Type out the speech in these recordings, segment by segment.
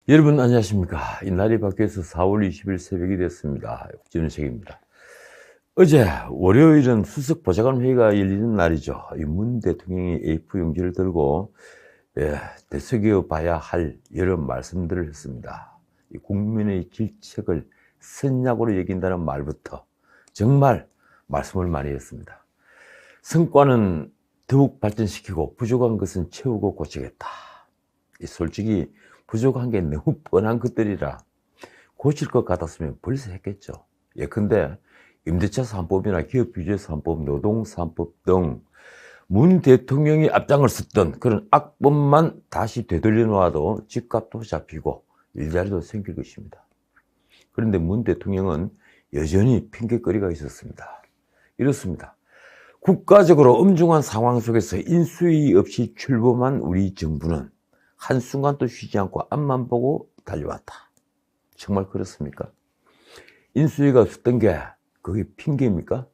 여러분 안녕하십니까. 이날이 바뀌어서 4월 20일 새벽이 됐습니다. 진우책입니다. 어제 월요일은 수석 보좌관 회의가 열리는 날이죠. 문 대통령이 A4 용지를 들고 되새겨 봐야 할 여러 말씀들을 했습니다. 국민의 질책을 선약으로 여긴다는 말부터 정말 말씀을 많이 했습니다. 성과는 더욱 발전시키고 부족한 것은 채우고 고치겠다. 솔직히 부족한 게 너무 뻔한 것들이라 고칠 것 같았으면 벌써 했겠죠. 예컨대 임대차 3법이나 기업규제 3법, 노동 3법 등 문 대통령이 앞장을 섰던 그런 악법만 다시 되돌려 놓아도 집값도 잡히고 일자리도 생길 것입니다. 그런데 문 대통령은 여전히 핑계거리가 있었습니다. 이렇습니다. 국가적으로 엄중한 상황 속에서 인수위 없이 출범한 우리 정부는 한순간도 쉬지 않고 앞만 보고 달려왔다. 정말 그렇습니까? 인수위가 없었던 게 그게 핑계입니까?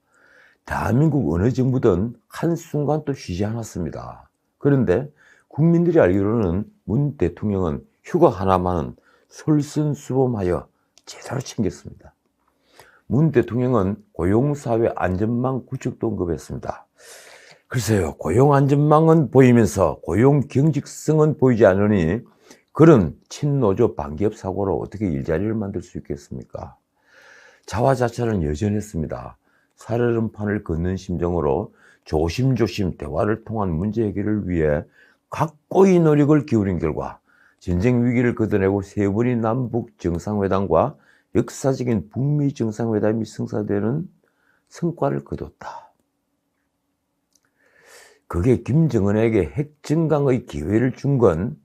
대한민국 어느 정부든 한순간도 쉬지 않았습니다. 그런데 국민들이 알기로는 문 대통령은 휴가 하나만은 솔선수범하여 제대로 챙겼습니다. 문 대통령은 고용사회 안전망 구축도 언급했습니다. 글쎄요, 고용안전망은 보이면서 고용 경직성은 보이지 않으니 그런 친노조 반기업 사고로 어떻게 일자리를 만들 수 있겠습니까? 자화자찬은 여전했습니다. 살얼음판을 걷는 심정으로 조심조심 대화를 통한 문제 해결을 위해 각고의 노력을 기울인 결과 전쟁 위기를 걷어내고 세 번의 남북 정상회담과 역사적인 북미 정상회담이 성사되는 성과를 거뒀다. 그게 김정은에게 핵정강의 기회를 준 건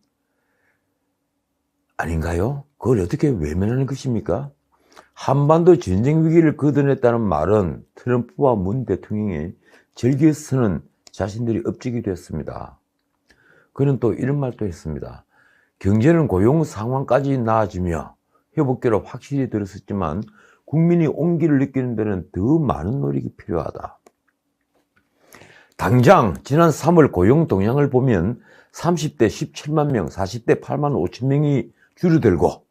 아닌가요? 그걸 어떻게 외면하는 것입니까? 한반도 전쟁 위기를 걷어냈다는 말은 트럼프와 문 대통령이 즐겨서는 자신들이 업적이 됐습니다. 그는 또 이런 말도 했습니다. 경제는 고용 상황까지 나아지며 회복기로 확실히 들었었지만 국민이 온기를 느끼는 데는 더 많은 노력이 필요하다. 당장 지난 3월 고용 동향을 보면 30대 17만 명, 40대 8만 5천 명이 줄어들고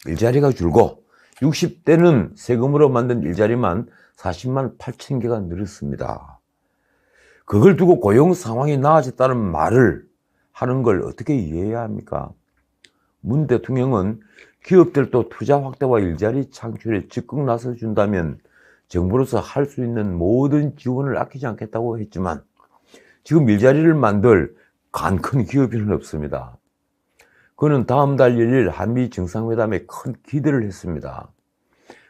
일자리가 줄고 60대는 세금으로 만든 일자리만 40만 8천 개가 늘었습니다. 그걸 두고 고용 상황이 나아졌다는 말을 하는 걸 어떻게 이해해야 합니까? 문 대통령은 기업들도 투자 확대와 일자리 창출에 적극 나서준다면 정부로서 할 수 있는 모든 지원을 아끼지 않겠다고 했지만 지금 일자리를 만들 간 큰 기업인은 없습니다. 그는 다음 달 열릴 한미 정상회담에 큰 기대를 했습니다.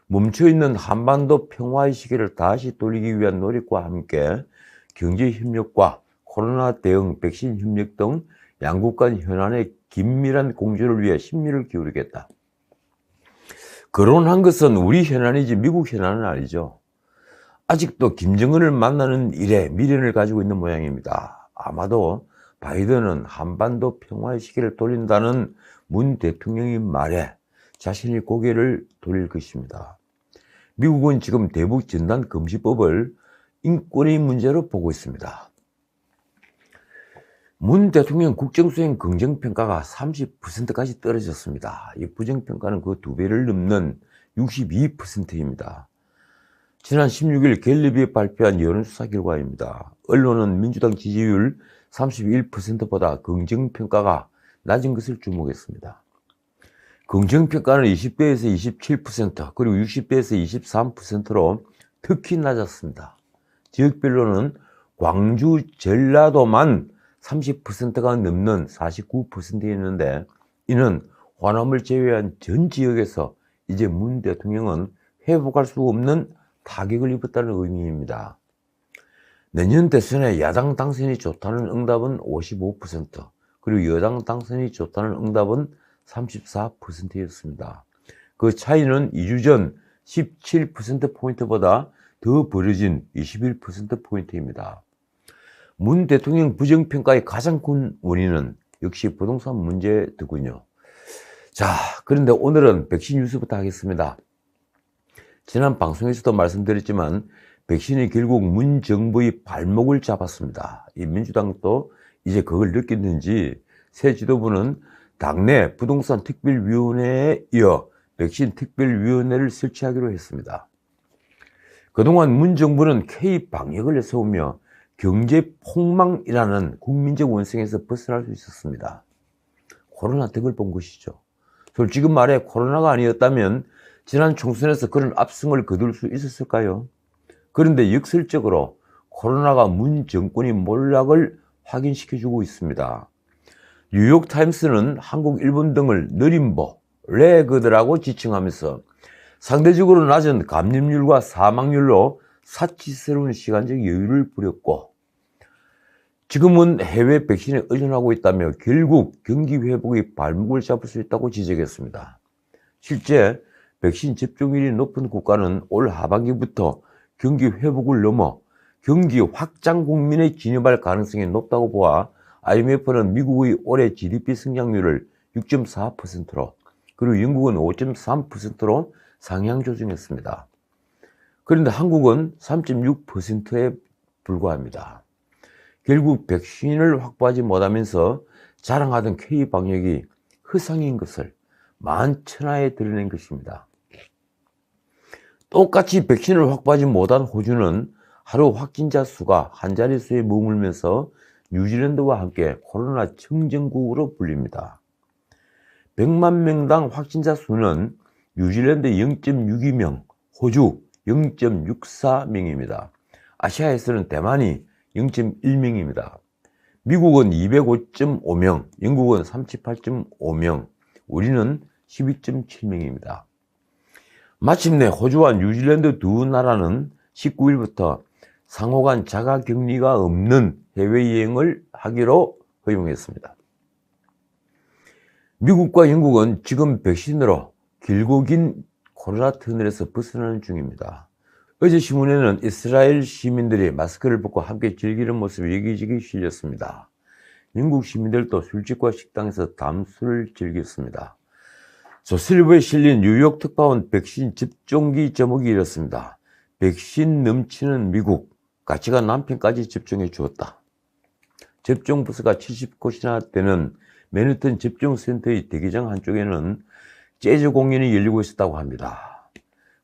멈춰있는 한반도 평화의 시기를 다시 돌리기 위한 노력과 함께 경제협력과 코로나 대응, 백신 협력 등 양국 간 현안의 긴밀한 공조를 위해 심리를 기울이겠다. 거론한 것은 우리 현안이지 미국 현안은 아니죠. 아직도 김정은을 만나는 일에 미련을 가지고 있는 모양입니다. 아마도 바이든은 한반도 평화의 시기를 돌린다는 문 대통령의 말에 자신이 고개를 돌릴 것입니다. 미국은 지금 대북 전단 금지법을 인권의 문제로 보고 있습니다. 문 대통령 국정수행 긍정평가가 30%까지 떨어졌습니다. 이 부정평가는 그 2배를 넘는 62%입니다. 지난 16일 갤럽이 발표한 여론조사 결과입니다. 언론은 민주당 지지율 31%보다 긍정평가가 낮은 것을 주목했습니다. 긍정평가는 20대에서 27% 그리고 60대에서 23%로 특히 낮았습니다. 지역별로는 광주, 전라도만 30%가 넘는 49%였는데 이는 호남을 제외한 전 지역에서 이제 문 대통령은 회복할 수 없는 타격을 입었다는 의미입니다. 내년 대선에 야당 당선이 좋다는 응답은 55%, 그리고 여당 당선이 좋다는 응답은 34%였습니다. 그 차이는 2주 전 17%포인트보다 더 벌어진 21%포인트입니다. 문 대통령 부정평가의 가장 큰 원인은 역시 부동산 문제더군요. 자, 그런데 오늘은 백신 뉴스부터 하겠습니다. 지난 방송에서도 말씀드렸지만 백신이 결국 문 정부의 발목을 잡았습니다. 이 민주당도 이제 그걸 느꼈는지 새 지도부는 당내 부동산 특별위원회에 이어 백신 특별위원회를 설치하기로 했습니다. 그동안 문 정부는 K-방역을 내세우며 경제 폭망이라는 국민적 원성에서 벗어날 수 있었습니다. 코로나 덕을 본 것이죠. 솔직히 말해 코로나가 아니었다면 지난 총선에서 그런 압승을 거둘 수 있었을까요? 그런데 역설적으로 코로나가 문 정권의 몰락을 확인시켜주고 있습니다. 뉴욕타임스는 한국, 일본 등을 느림보, 레그드라고 지칭하면서 상대적으로 낮은 감염률과 사망률로 사치스러운 시간적 여유를 부렸고, 지금은 해외 백신에 의존하고 있다며 결국 경기 회복의 발목을 잡을 수 있다고 지적했습니다. 실제 백신 접종률이 높은 국가는 올 하반기부터 경기 회복을 넘어 경기 확장 국면에 진입할 가능성이 높다고 보아 IMF는 미국의 올해 GDP 성장률을 6.4%로 그리고 영국은 5.3%로 상향 조정했습니다. 그런데 한국은 3.6%에 불과합니다. 결국 백신을 확보하지 못하면서 자랑하던 K-방역이 허상인 것을 만천하에 드러낸 것입니다. 똑같이 백신을 확보하지 못한 호주는 하루 확진자 수가 한 자릿수에 머물면서 뉴질랜드와 함께 코로나 청정국으로 불립니다. 100만 명당 확진자 수는 뉴질랜드 0.62명, 호주 0.64명입니다. 아시아에서는 대만이 0.1명입니다. 미국은 205.5명, 영국은 38.5명, 우리는 12.7명입니다. 마침내 호주와 뉴질랜드 두 나라는 19일부터 상호간 자가격리가 없는 해외여행을 하기로 허용했습니다. 미국과 영국은 지금 백신으로 길고 긴 코로나 터널에서 벗어나는 중입니다. 어제 신문에는 이스라엘 시민들이 마스크를 벗고 함께 즐기는 모습이 여기저기 실렸습니다. 영국 시민들도 술집과 식당에서 담술을 즐겼습니다. 조선일보에 실린 뉴욕 특파원 백신 접종기 제목이 이렇습니다. 백신 넘치는 미국, 가치가 남편까지 접종해 주었다. 접종 부스가 70곳이나 되는 맨해튼 접종센터의 대기장 한쪽에는 재즈 공연이 열리고 있었다고 합니다.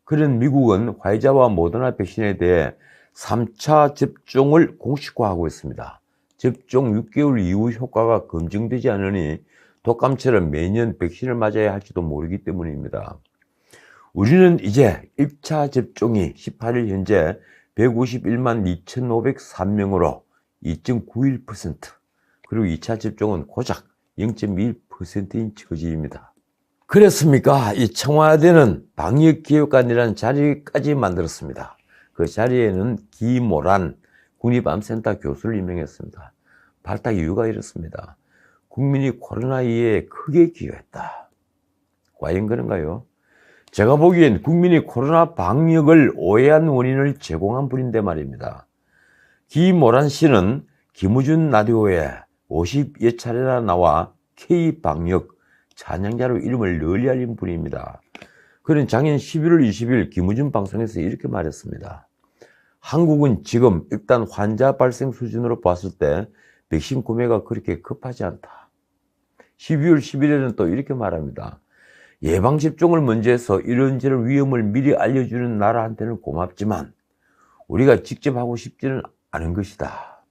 그런 미국은 화이자와 모더나 백신에 대해 3차 접종을 공식화하고 있습니다. 접종 6개월 이후 효과가 검증되지 않으니 독감처럼 매년 백신을 맞아야 할지도 모르기 때문입니다. 우리는 이제 1차 접종이 18일 현재 151만 2,503명으로 2.91%, 그리고 2차 접종은 고작 0.1%인 처지입니다. 그렇습니까? 이 청와대는 방역기획관이라는 자리까지 만들었습니다. 그 자리에는 기모란 국립암센터 교수를 임명했습니다. 발탁 이유가 이렇습니다. 국민이 코로나 이후에 크게 기여했다. 과연 그런가요? 제가 보기엔 국민이 코로나 방역을 오해한 원인을 제공한 분인데 말입니다. 기모란 씨는 김우준 라디오에 50여 차례나 나와 K-방역 찬양자로 이름을 널리 알린 분입니다. 그는 작년 11월 20일 김우준 방송에서 이렇게 말했습니다. 한국은 지금 일단 환자 발생 수준으로 봤을 때 백신 구매가 그렇게 급하지 않다. 12월 10일에는 또 이렇게 말합니다. 예방접종을 먼저 해서 이런저런 위험을 미리 알려주는 나라한테는 고맙지만 우리가 직접 하고 싶지는 않은 것이다.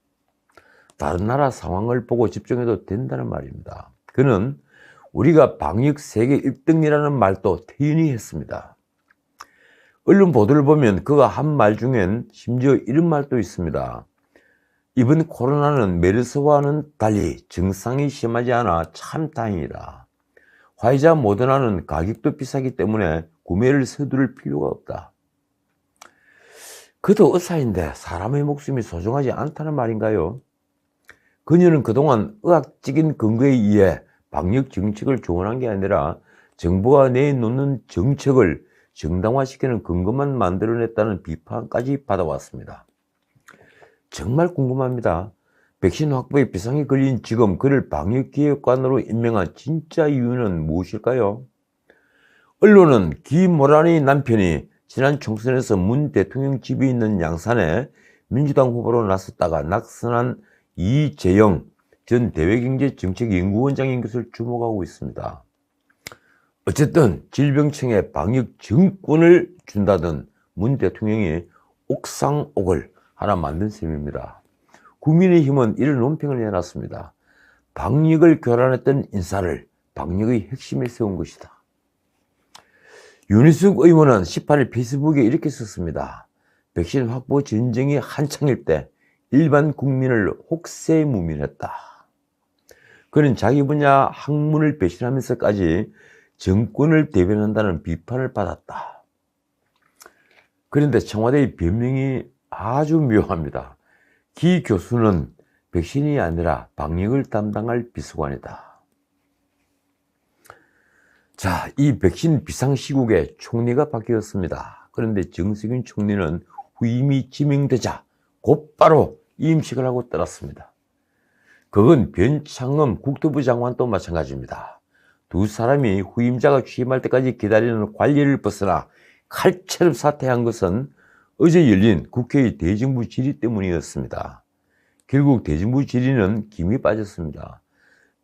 다른 나라 상황을 보고 접종해도 된다는 말입니다. 그는 우리가 방역 세계 1등이라는 말도 태연히 했습니다. 언론 보도를 보면 그가 한 말 중엔 심지어 이런 말도 있습니다. 이번 코로나는 메르스와는 달리 증상이 심하지 않아 참 다행이다. 화이자 모더나는 가격도 비싸기 때문에 구매를 서두를 필요가 없다. 그도 의사인데 사람의 목숨이 소중하지 않다는 말인가요? 그녀는 그동안 의학적인 근거에 의해 방역 정책을 조언한 게 아니라 정부가 내놓는 정책을 정당화시키는 근거만 만들어냈다는 비판까지 받아왔습니다. 정말 궁금합니다. 백신 확보에 비상이 걸린 지금 그를 방역기획관으로 임명한 진짜 이유는 무엇일까요? 언론은 기모란의 남편이 지난 총선에서 문 대통령 집이 있는 양산에 민주당 후보로 나섰다가 낙선한 이재영 전 대외경제정책연구원장인 것을 주목하고 있습니다. 어쨌든 질병청에 방역 정권을 준다던 문 대통령이 옥상옥을 하나 만든 셈입니다. 국민의힘은 이런 논평을 내놨습니다. 방역을 교란했던 인사를 방역의 핵심에 세운 것이다. 윤희숙 의원은 18일 페이스북에 이렇게 썼습니다. 백신 확보 전쟁이 한창일 때 일반 국민을 혹세무민했다. 그는 자기 분야 학문을 배신하면서까지 정권을 대변한다는 비판을 받았다. 그런데 청와대의 변명이 아주 묘합니다. 기 교수는 백신이 아니라 방역을 담당할 비서관이다. 자, 이 백신 비상시국에 총리가 바뀌었습니다. 그런데 정세균 총리는 후임이 지명되자 곧바로 임식을 하고 떠났습니다. 그건 변창흠 국토부 장관도 마찬가지입니다. 두 사람이 후임자가 취임할 때까지 기다리는 관리를 벗어나 칼처럼 사퇴한 것은 어제 열린 국회의 대정부 질의 때문이었습니다. 결국 대정부 질의는 김이 빠졌습니다.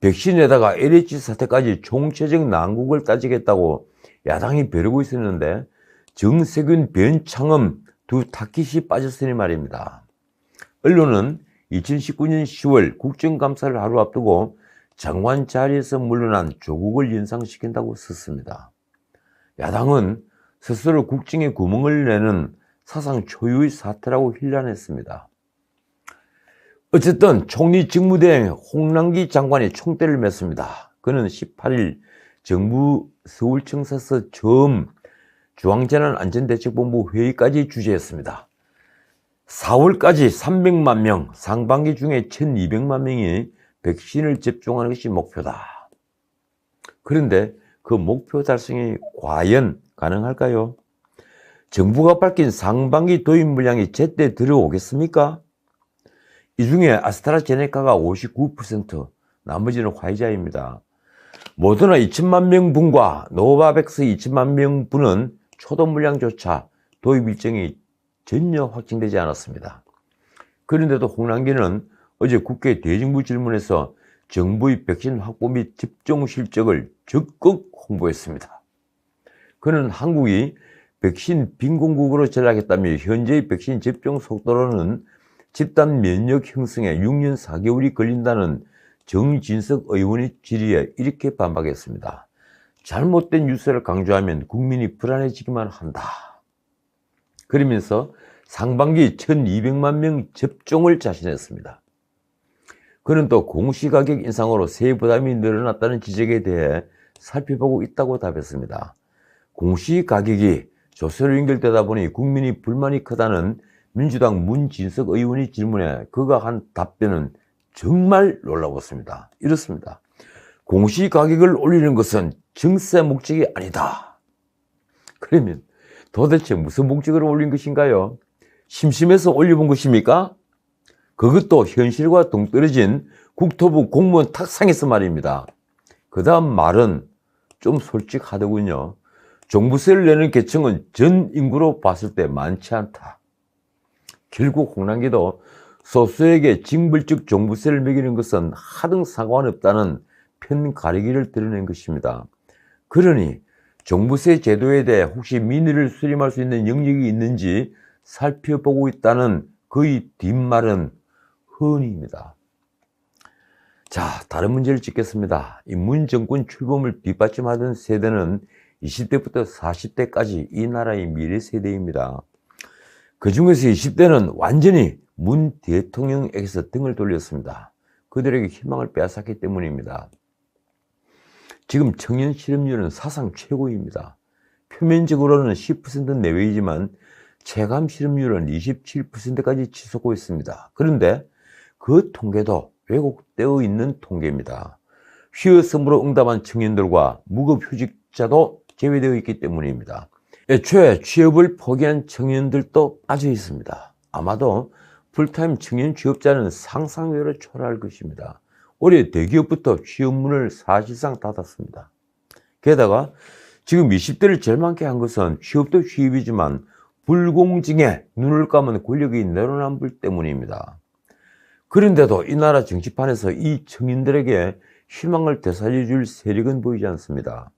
백신에다가 LH 사태까지 총체적 난국을 따지겠다고 야당이 벼르고 있었는데 정세균, 변창흠 두 타깃이 빠졌으니 말입니다. 언론은 2019년 10월 국정감사를 하루 앞두고 장관 자리에서 물러난 조국을 연상시킨다고 썼습니다. 야당은 스스로 국정에 구멍을 내는 사상 초유의 사태라고 힐난했습니다. 어쨌든 총리 직무대행 홍남기 장관이 총대를 맸습니다. 그는 18일 정부 서울청사에서 처음 중앙재난안전대책본부 회의까지 주재했습니다. 4월까지 300만 명, 상반기 중에 1200만 명이 백신을 접종하는 것이 목표다. 그런데 그 목표 달성이 과연 가능할까요? 정부가 밝힌 상반기 도입 물량이 제때 들어오겠습니까? 이 중에 아스트라제네카가 59%, 나머지는 화이자입니다. 모더나 2천만 명분과 노바백스 2천만 명분은 초도 물량조차 도입 일정이 전혀 확정되지 않았습니다. 그런데도 홍남기는 어제 국회 대정부 질문에서 정부의 백신 확보 및 접종 실적을 적극 홍보했습니다. 그는 한국이 백신 빈곤국으로 전락했다며 현재의 백신 접종 속도로는 집단 면역 형성에 6년 4개월이 걸린다는 정진석 의원의 질의에 이렇게 반박했습니다. 잘못된 뉴스를 강조하면 국민이 불안해지기만 한다. 그러면서 상반기 1200만 명 접종을 자신했습니다. 그는 또 공시가격 인상으로 세부 부담이 늘어났다는 지적에 대해 살펴보고 있다고 답했습니다. 공시가격이 조세로 연결되다 보니 국민이 불만이 크다는 민주당 문진석 의원의 질문에 그가 한 답변은 정말 놀라웠습니다. 이렇습니다. 공시가격을 올리는 것은 증세 목적이 아니다. 그러면 도대체 무슨 목적으로 올린 것인가요? 심심해서 올려본 것입니까? 그것도 현실과 동떨어진 국토부 공무원 탁상에서 말입니다. 그 다음 말은 좀 솔직하더군요. 종부세를 내는 계층은 전 인구로 봤을 때 많지 않다. 결국 홍남기도 소수에게 징벌적 종부세를 매기는 것은 하등 상관없다는 편 가리기를 드러낸 것입니다. 그러니 종부세 제도에 대해 혹시 민의를 수렴할 수 있는 영역이 있는지 살펴보고 있다는 그의 뒷말은 허언입니다. 자, 다른 문제를 짚겠습니다. 이 문 정권 출범을 뒷받침하던 세대는 20대부터 40대까지 이 나라의 미래 세대입니다. 그 중에서 20대는 완전히 문 대통령에게서 등을 돌렸습니다. 그들에게 희망을 빼앗았기 때문입니다. 지금 청년 실업률은 사상 최고입니다. 표면적으로는 10% 내외이지만 체감 실업률은 27%까지 치솟고 있습니다. 그런데 그 통계도 왜곡되어 있는 통계입니다. 휴업으로 응답한 청년들과 무급휴직자도 제외되어 있기 때문입니다. 애초에 취업을 포기한 청년들도 빠져 있습니다. 아마도 풀타임 청년 취업자는 상상 외로 초라할 것입니다. 올해 대기업부터 취업문을 사실상 닫았습니다. 게다가 지금 20대를 제일 많게 한 것은 취업도 취업이지만 불공정에 눈을 감은 권력의 내로남불 때문입니다. 그런데도 이 나라 정치판에서 이 청년들에게 희망을 되살려줄 세력은 보이지 않습니다.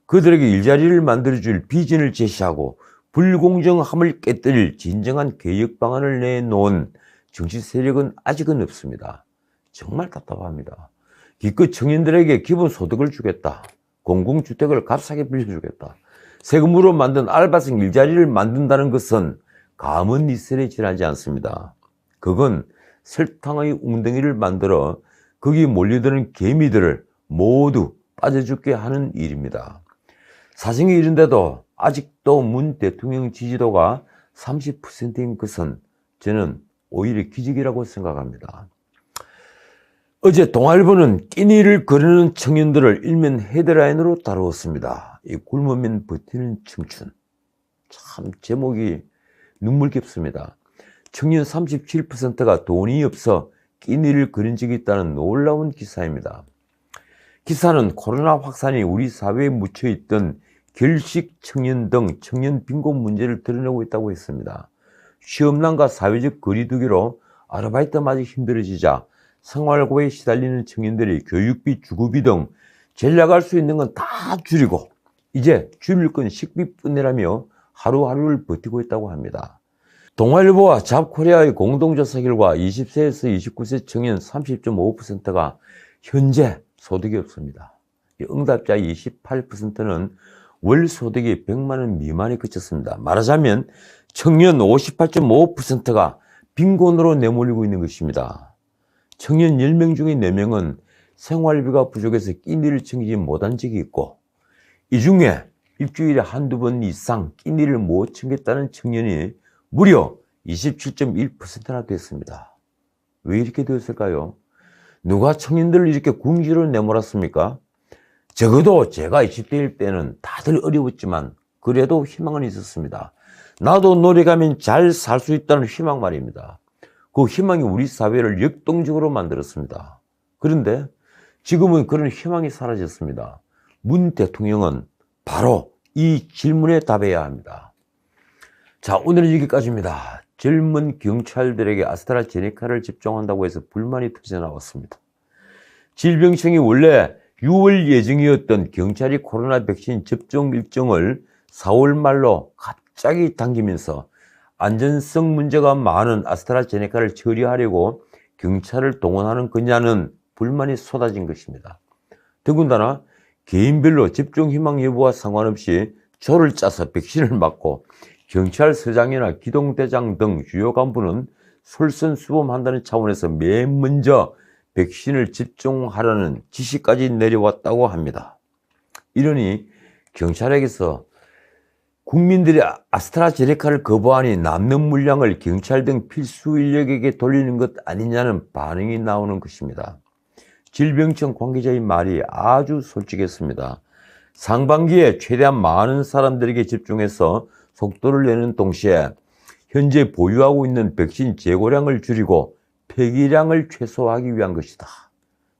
그들에게 일자리를 만들어줄 비전을 제시하고 불공정함을 깨뜨릴 진정한 개혁 방안을 내놓은 정치 세력은 아직은 없습니다. 정말 답답합니다. 기껏 청년들에게 기본소득을 주겠다. 공공주택을 값싸게 빌려주겠다. 세금으로 만든 알바생 일자리를 만든다는 것은 감은 이슬에 지나지 않습니다. 그건 설탕의 웅덩이를 만들어 거기 몰려드는 개미들을 모두 빠져 죽게 하는 일입니다. 사정이 이른데도 아직도 문 대통령 지지도가 30%인 것은 저는 오히려 기적이라고 생각합니다. 어제 동아일보는 끼니를 거르는 청년들을 일면 헤드라인으로 다루었습니다. 이 굶으면 버티는 청춘. 참 제목이 눈물겹습니다. 청년 37%가 돈이 없어 끼니를 거른 적이 있다는 놀라운 기사입니다. 기사는 코로나 확산이 우리 사회에 묻혀있던 결식 청년 등 청년 빈곤 문제를 드러내고 있다고 했습니다. 취업난과 사회적 거리두기로 아르바이트마저 힘들어지자 생활고에 시달리는 청년들이 교육비, 주거비 등 제일 나갈 수 있는 건 다 줄이고 이제 줄일 건 식비뿐이라며 하루하루를 버티고 있다고 합니다. 동아일보와 잡코리아의 공동조사 결과 20세에서 29세 청년 30.5%가 현재 소득이 없습니다. 응답자 28%는 월 소득이 100만 원 미만에 그쳤습니다. 말하자면 청년 58.5%가 빈곤으로 내몰리고 있는 것입니다. 청년 10명 중에 4명은 생활비가 부족해서 끼니를 챙기지 못한 적이 있고 이 중에 일주일에 한두 번 이상 끼니를 못 챙겼다는 청년이 무려 27.1%나 됐습니다. 왜 이렇게 되었을까요? 누가 청년들을 이렇게 궁지로 내몰았습니까? 적어도 제가 20대일 때는 다들 어려웠지만 그래도 희망은 있었습니다. 나도 노력하면 잘 살 수 있다는 희망 말입니다. 그 희망이 우리 사회를 역동적으로 만들었습니다. 그런데 지금은 그런 희망이 사라졌습니다. 문 대통령은 바로 이 질문에 답해야 합니다. 자, 오늘은 여기까지입니다. 젊은 경찰들에게 아스트라제네카를 접종한다고 해서 불만이 터져나왔습니다. 질병청이 원래 6월 예정이었던 경찰이 코로나 백신 접종 일정을 4월 말로 갑자기 당기면서 안전성 문제가 많은 아스트라제네카를 처리하려고 경찰을 동원하는 거냐는 불만이 쏟아진 것입니다. 더군다나 개인별로 접종 희망 여부와 상관없이 조를 짜서 백신을 맞고 경찰서장이나 기동대장 등 주요 간부는 솔선수범한다는 차원에서 맨 먼저 백신을 접종하라는 지시까지 내려왔다고 합니다. 이러니 경찰에게서 국민들이 아스트라제네카를 거부하니 남는 물량을 경찰 등 필수 인력에게 돌리는 것 아니냐는 반응이 나오는 것입니다. 질병청 관계자의 말이 아주 솔직했습니다. 상반기에 최대한 많은 사람들에게 집중해서 속도를 내는 동시에 현재 보유하고 있는 백신 재고량을 줄이고 폐기량을 최소화하기 위한 것이다.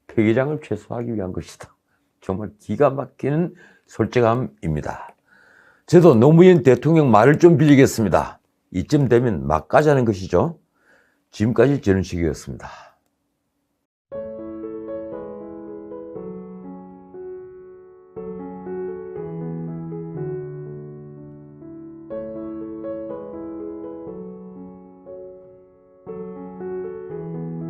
폐기량을 최소화하기 위한 것이다. 정말 기가 막히는 솔직함입니다. 저도 노무현 대통령 말을 좀 빌리겠습니다. 이쯤 되면 막 가자는 것이죠. 지금까지 전은식이었습니다.